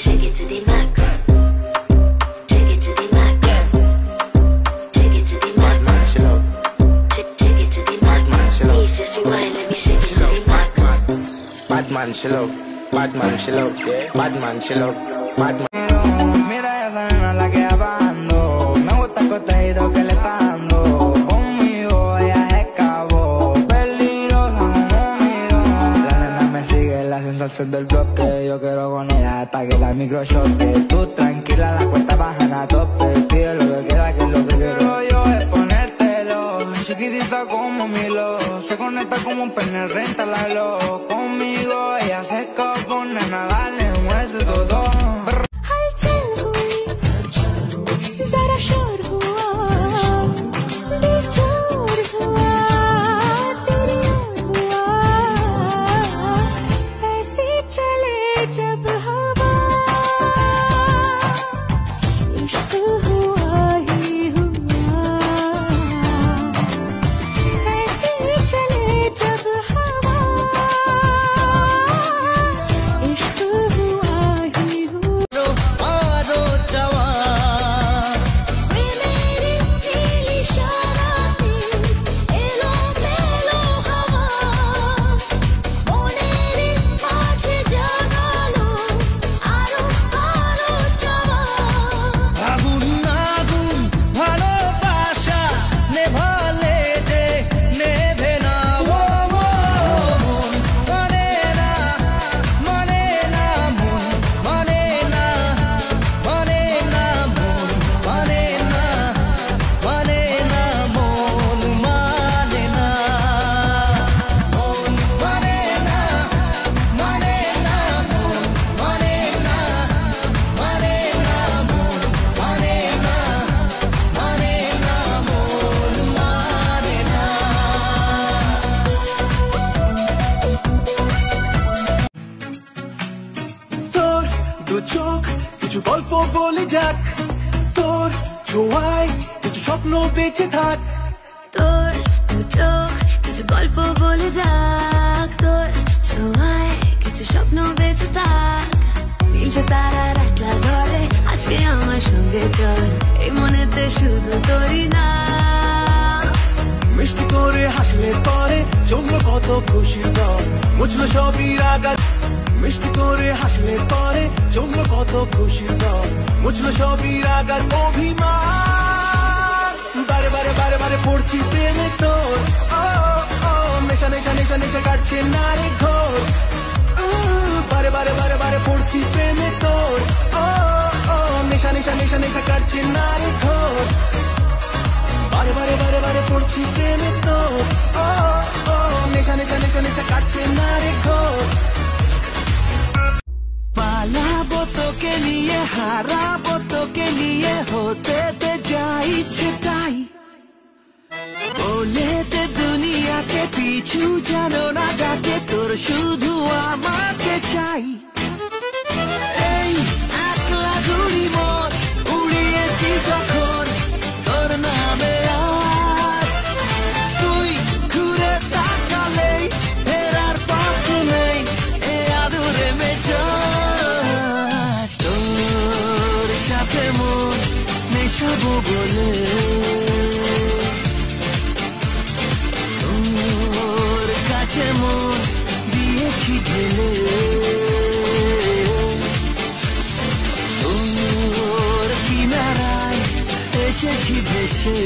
shake it to the max. Shake it to the max. Shake it to the max. Bad man, she love. Shake it to the max. Bad man, she love. Please just rewind, let me shake it to the max. Bad man, she love. Bad man, she love. Bad man, she love. Bad man. Mira esa nena la que va bajando. Me gusta el coteído que le está dando. Conmigo ella es cabo, peligrosa como mío. La nena me sigue la sensación del bloque. Yo quiero con ella hasta que la micro choque. Tú tranquila, la puerta bajan a tope. Pide lo que quiera, que es lo que quiero yo es ponértelo. Chiquitita como Milo, se conecta como un pene, réntalalo. Conmigo ella se escapó, nena, dale, muestra todo. जरा शोर हुआ बेचैन हुआ तेरी हुआ ऐसे चले जब हवा इश्क हुआ ही हुआ ऐसे चले जब हवा इश्क हुआ ही हुआ কিছু গল্প বলে যাক তোর ছোঁয়ায় কিছু স্বপ্ন বেঁচে থাক তোর দুটো কিছু গল্প বলে যাক তোর ছোঁয়ায় কিছু স্বপ্ন বেঁচে থাক নীলছে তারার একলা ঘরে আজকে আমার সঙ্গে চল এই মনেতে শুধু তোরই না মিষ্টি করে হাসলে পরে জমলো কত খুশির দল মুছলো সবই রাগ মিষ্টি করে হাসলে পরে জমলো কত খুশির দল মুছলো সবই রাগ আর অভিমান বারে বারে বারে বারে পড়ছি প্রেমে তোর নেশা নেশা নেশা নেশা কাটছে না রে ঘোর বারে বারে বারে বারে পড়ছি প্রেমে তোর নেশা নেশা নেশা নেশা কাটছে না রে ঘোর বারে বারে বারে বারে পড়ছি প্রেমে তোর নেশা নেশা নেশা নেশা কাটছে না রে ঘোর পালাবো তোকে নিয়ে হারাবো তোকে নিয়ে হতে তে যাই তাই বলে তে দুনিয়াকে পিছু জানো না ডাকে তোর শুধু আমাকে চাই এই একলা ঘুরি মন উড়িয়েছি যখন তোর নামে আজ তুই ঘুরে তাকালেই ফেরার পথ নেই এ আদুরে মেজাজ তোর সাথে মন মেশাবো বলে তোর কাছে মন দিয়েছি ঢেলে তোর কিনারায় এসেছি ভেসে